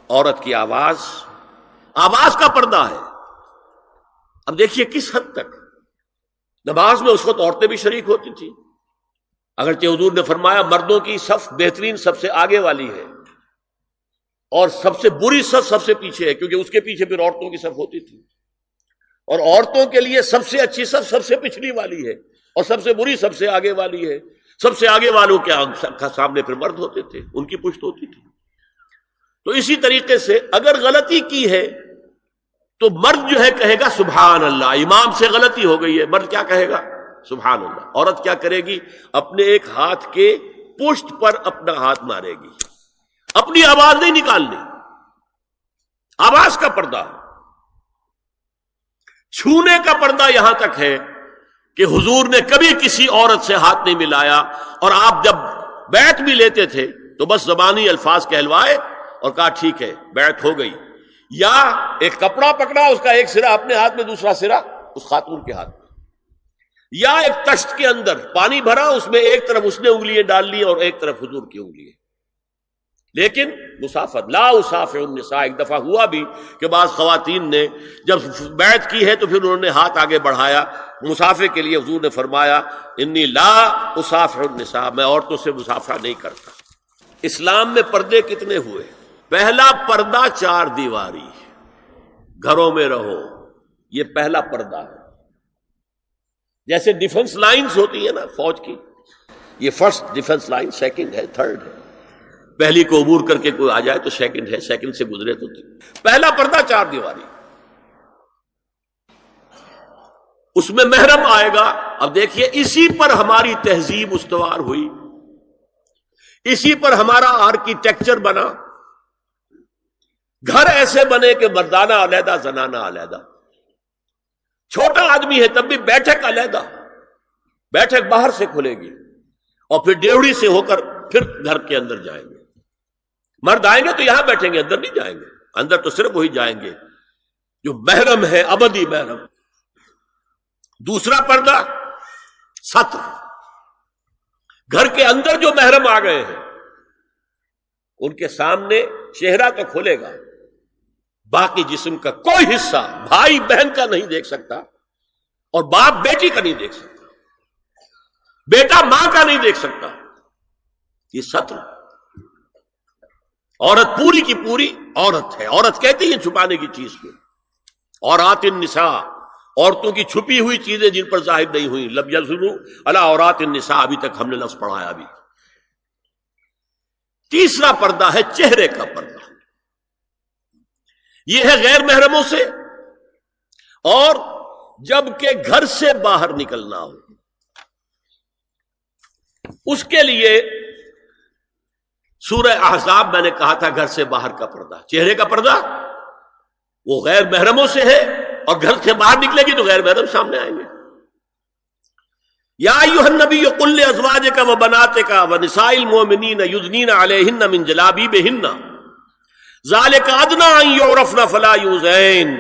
عورت کی آواز کا پردہ ہے. اب دیکھیے کس حد تک نماز میں اس وقت عورتیں بھی شریک ہوتی تھیں، اگرچہ حضور نے فرمایا مردوں کی صف بہترین سب سے آگے والی ہے اور سب سے بری صف سب سے پیچھے ہے، کیونکہ اس کے پیچھے پھر عورتوں کی صف ہوتی تھی، اور عورتوں کے لیے سب سے اچھی صف سب سے پچھلی والی ہے اور سب سے بری سب سے آگے والی ہے. سب سے آگے والوں کے سامنے پھر مرد ہوتے تھے، ان کی پشت ہوتی تھی. تو اسی طریقے سے اگر غلطی کی ہے تو مرد جو ہے کہے گا سبحان اللہ. امام سے غلطی ہو گئی ہے، مرد کیا کہے گا؟ سبحان اللہ. عورت کیا کرے گی؟ اپنے ایک ہاتھ کے پشت پر اپنا ہاتھ مارے گی، اپنی آواز نہیں نکالنی. آواز کا پردہ، چھونے کا پردہ یہاں تک ہے کہ حضور نے کبھی کسی عورت سے ہاتھ نہیں ملایا، اور آپ جب بیعت بھی لیتے تھے تو بس زبانی الفاظ کہلوائے اور کہا ٹھیک ہے بیعت ہو گئی، یا ایک کپڑا پکڑا، اس کا ایک سرا اپنے ہاتھ میں دوسرا سرا اس خاتون کے ہاتھ میں، یا ایک تشت کے اندر پانی بھرا، اس میں ایک طرف اس نے انگلیاں ڈال لی اور ایک طرف حضور کی انگلیاں. لیکن مسافت لا اسافح النساء. ایک دفعہ ہوا بھی کہ بعض خواتین نے جب بیعت کی ہے تو پھر انہوں نے ہاتھ آگے بڑھایا مسافے کے لیے. حضور نے فرمایا انی لا اسافح النساء، میں عورتوں سے مسافہ نہیں کرتا. اسلام میں پردے کتنے ہوئے؟ پہلا پردہ 4 دیواری، گھروں میں رہو، یہ پہلا پردہ ہے. جیسے ڈیفنس لائنز ہوتی ہے نا فوج کی، یہ فرسٹ ڈیفنس لائن، سیکنڈ ہے، تھرڈ ہے. پہلی کو عبور کر کے کوئی آ جائے تو سیکنڈ ہے، سیکنڈ سے گزرے تو پہلا پردہ 4 دیواری. اس میں محرم آئے گا. اب دیکھیے اسی پر ہماری تہذیب استوار ہوئی، اسی پر ہمارا آرکیٹیکچر بنا. گھر ایسے بنے کہ مردانہ علیحدہ، زنانہ علیحدہ. چھوٹا آدمی ہے تب بھی بیٹھک علیحدہ، بیٹھک باہر سے کھلے گی اور پھر ڈیوڑی سے ہو کر پھر گھر کے اندر جائیں گے. مرد آئیں گے تو یہاں بیٹھیں گے، اندر نہیں جائیں گے. اندر تو صرف وہی جائیں گے جو محرم ہے، ابدی محرم. دوسرا پردہ ستر، گھر کے اندر جو محرم آ گئے ہیں ان کے سامنے چہرہ تو کھلے گا، باقی جسم کا کوئی حصہ بھائی بہن کا نہیں دیکھ سکتا، اور باپ بیٹی کا نہیں دیکھ سکتا، بیٹا ماں کا نہیں دیکھ سکتا. یہ ستر. عورت پوری کی پوری عورت ہے. عورت کہتی ہے چھپانے کی چیز کو. عورات النساء، عورتوں کی چھپی ہوئی چیزیں جن پر ظاہر نہیں ہوئی. لم یظہروا علی عورات النساء، ابھی تک ہم نے لفظ پڑھایا. ابھی تیسرا پردہ ہے چہرے کا پردہ. یہ ہے غیر محرموں سے، اور جب کہ گھر سے باہر نکلنا ہو اس کے لیے سورہ احزاب میں نے کہا تھا گھر سے باہر کا پردہ. چہرے کا پردہ وہ غیر محرموں سے ہے، اور گھر سے باہر نکلے گی تو غیر محرم سامنے آئیں گے. یا ایھا النبی قل لازواجک وبناتک ونساء المؤمنین یدنین علیہن من جلابیبہن ذالک ادنی ان یعرفن فلا یؤذین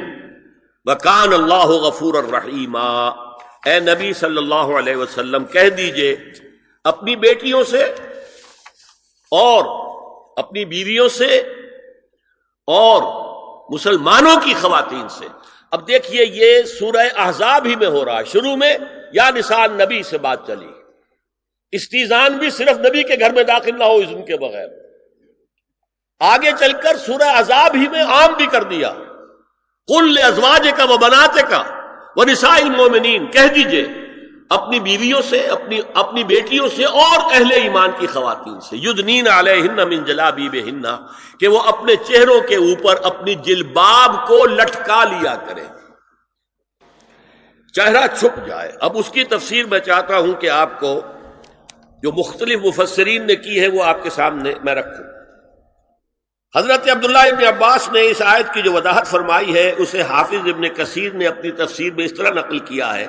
وکان اللہ غفورا رحیما. اے نبی صلی اللہ علیہ وسلم کہہ دیجئے اپنی بیٹیوں سے اور اپنی بیویوں سے اور مسلمانوں کی خواتین سے. اب دیکھیے یہ سورہ احزاب ہی میں ہو رہا ہے. شروع میں یا نساء نبی سے بات چلی، استیزان بھی صرف نبی کے گھر میں داخل نہ ہو اذن کے بغیر. آگے چل کر سورہ احزاب ہی میں عام بھی کر دیا. قل لازواجک وبناتک ونساء المؤمنین، کہہ دیجئے اپنی بیویوں سے، اپنی بیٹیوں سے اور اہل ایمان کی خواتین سے، یدنین علیہن من جلابیبہن، کہ وہ اپنے چہروں کے اوپر اپنی جلباب کو لٹکا لیا کرے، چہرہ چھپ جائے. اب اس کی تفسیر میں چاہتا ہوں کہ آپ کو جو مختلف مفسرین نے کی ہے وہ آپ کے سامنے میں رکھوں. حضرت عبداللہ ابن عباس نے اس آیت کی جو وضاحت فرمائی ہے اسے حافظ ابن کثیر نے اپنی تفسیر میں اس طرح نقل کیا ہے.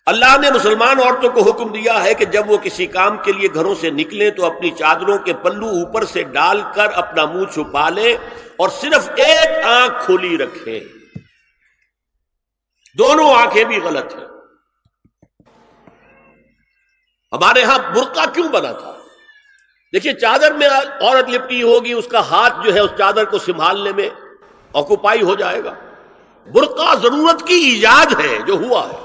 اللہ نے مسلمان عورتوں کو حکم دیا ہے کہ جب وہ کسی کام کے لیے گھروں سے نکلیں تو اپنی چادروں کے پلو اوپر سے ڈال کر اپنا منہ چھپا لیں اور صرف ایک آنکھ کھلی رکھیں. دونوں آنکھیں بھی غلط ہیں. ہمارے ہاں برقع کیوں بنا تھا؟ دیکھیے چادر میں عورت لپٹی ہوگی، اس کا ہاتھ جو ہے اس چادر کو سنبھالنے میں آکوپائی ہو جائے گا۔ برقع ضرورت کی ایجاد ہے جو ہوا ہے،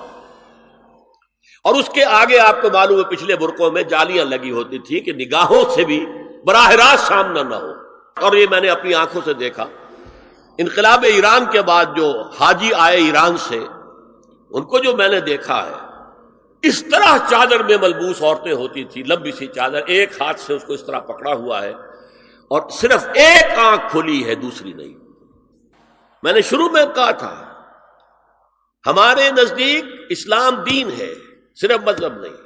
اور اس کے آگے آپ کو معلوم ہے پچھلے برقعوں میں جالیاں لگی ہوتی تھی کہ نگاہوں سے بھی براہ راست سامنا نہ ہو، اور یہ میں نے اپنی آنکھوں سے دیکھا۔ انقلاب ایران کے بعد جو حاجی آئے ایران سے، ان کو جو میں نے دیکھا ہے، اس طرح چادر میں ملبوس عورتیں ہوتی تھی، لمبی سی چادر، ایک ہاتھ سے اس کو اس طرح پکڑا ہوا ہے، اور صرف ایک آنکھ کھلی ہے، دوسری نہیں۔ میں نے شروع میں کہا تھا ہمارے نزدیک اسلام دین ہے، صرف مذہب نہیں۔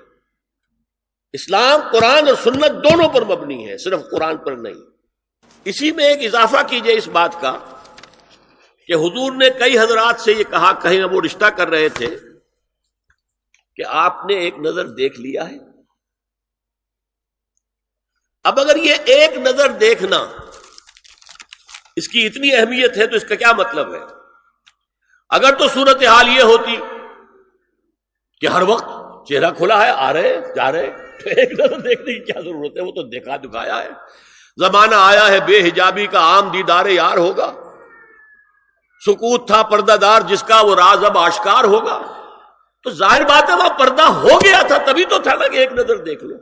اسلام قرآن اور سنت دونوں پر مبنی ہے، صرف قرآن پر نہیں۔ اسی میں ایک اضافہ کیجئے اس بات کا کہ حضور نے کئی حضرات سے یہ کہا، کہیں وہ رشتہ کر رہے تھے، کہ آپ نے ایک نظر دیکھ لیا ہے۔ اب اگر یہ ایک نظر دیکھنا اس کی اتنی اہمیت ہے تو اس کا کیا مطلب ہے؟ اگر تو صورتحال یہ ہوتی کہ ہر وقت چہرہ کھلا ہے، آ رہے جا رہے، تو ایک نظر دیکھنے کی کیا ضرورت ہے؟ وہ تو دیکھا دکھایا ہے۔ زمانہ آیا ہے بے حجابی کا، عام دیدار یار ہوگا۔ سکوت تھا پردہ دار جس کا، وہ راز اب آشکار ہوگا۔ تو ظاہر بات ہے وہاں پردہ ہو گیا تھا، تبھی تو تھا نا کہ ایک نظر دیکھ لو۔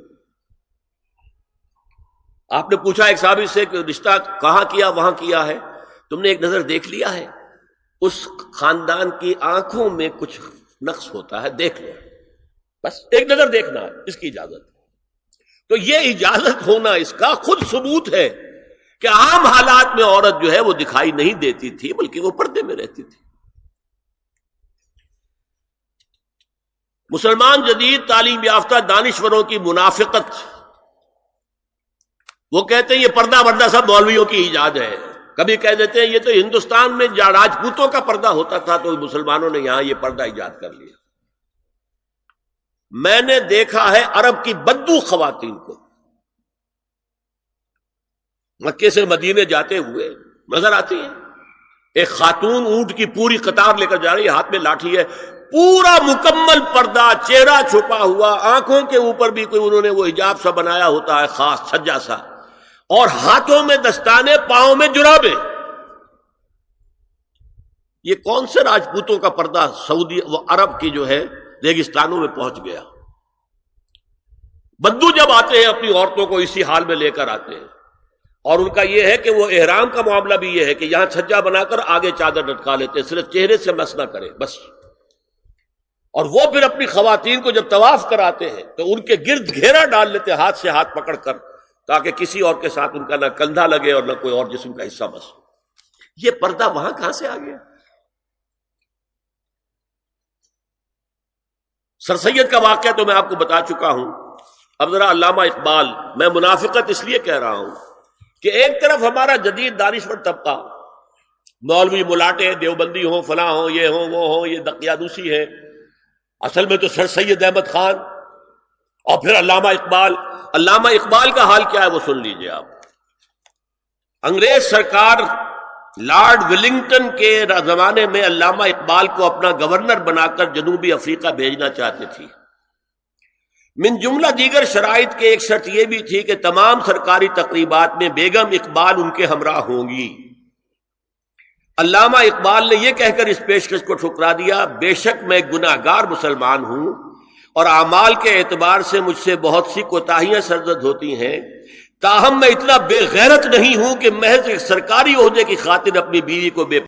آپ نے پوچھا ایک صحابی سے کہ رشتہ کہاں کیا؟ وہاں کیا ہے۔ تم نے ایک نظر دیکھ لیا ہے؟ اس خاندان کی آنکھوں میں کچھ نقص ہوتا ہے، دیکھ لو، بس ایک نظر دیکھنا ہے، اس کی اجازت۔ تو یہ اجازت ہونا اس کا خود ثبوت ہے کہ عام حالات میں عورت جو ہے وہ دکھائی نہیں دیتی تھی، بلکہ وہ پردے میں رہتی تھی۔ مسلمان جدید تعلیم یافتہ دانشوروں کی منافقت، وہ کہتے ہیں یہ پردہ وردہ سب مولویوں کی ایجاد ہے۔ کبھی کہہ دیتے ہیں یہ تو ہندوستان میں راجپوتوں کا پردہ ہوتا تھا تو مسلمانوں نے یہاں یہ پردہ ایجاد کر لیا۔ میں نے دیکھا ہے عرب کی بدو خواتین کو مکے سے مدینے جاتے ہوئے نظر آتی ہیں۔ ایک خاتون اونٹ کی پوری قطار لے کر جا رہی ہے، ہاتھ میں لاٹھی ہے، پورا مکمل پردہ، چہرہ چھپا ہوا، آنکھوں کے اوپر بھی کوئی انہوں نے وہ حجاب سا بنایا ہوتا ہے خاص چھجا سا، اور ہاتھوں میں دستانے، پاؤں میں جرابیں۔ یہ کون سے راجپوتوں کا پردہ سعودی و عرب کی جو ہے ریگستانوں میں پہنچ گیا؟ بدو جب آتے ہیں اپنی عورتوں کو اسی حال میں لے کر آتے ہیں، اور ان کا یہ ہے کہ وہ احرام کا معاملہ بھی یہ ہے کہ یہاں چھجا بنا کر آگے چادر لٹکا لیتے ہیں، صرف چہرے سے مس نہ کرے بس۔ اور وہ پھر اپنی خواتین کو جب طواف کراتے ہیں تو ان کے گرد گھیرا ڈال لیتے ہیں، ہاتھ سے ہاتھ پکڑ کر، تاکہ کسی اور کے ساتھ ان کا نہ کندھا لگے اور نہ کوئی اور جسم کا حصہ بس۔ یہ پردہ وہاں کہاں سے آ گیا؟ سر سید کا واقعہ تو میں آپ کو بتا چکا ہوں۔ اب ذرا علامہ اقبال، میں منافقت اس لیے کہہ رہا ہوں کہ ایک طرف ہمارا جدید دانشور طبقہ، مولوی ملاٹے دیوبندی ہوں، فلاں ہوں، یہ ہوں وہ ہوں، یہ دقیانوسی ہے، اصل میں تو سر سید احمد خان، اور پھر علامہ اقبال۔ علامہ اقبال کا حال کیا ہے وہ سن لیجئے آپ۔ انگریز سرکار لارڈ ولنگٹن کے زمانے میں علامہ اقبال کو اپنا گورنر بنا کر جنوبی افریقہ بھیجنا چاہتے تھی۔ من جملہ دیگر شرائط کے ایک شرط یہ بھی تھی کہ تمام سرکاری تقریبات میں بیگم اقبال ان کے ہمراہ ہوں گی۔ علامہ اقبال نے یہ کہہ کر اس پیشکش کو ٹھکرا دیا، بے شک میں گناہگار مسلمان ہوں اور اعمال کے اعتبار سے مجھ سے بہت سی کوتاہیاں سرزد ہوتی ہیں، تاہم میں اتنا بے غیرت نہیں ہوں کہ محض ایک سرکاری عہدے کی خاطر اپنی بیوی کو بے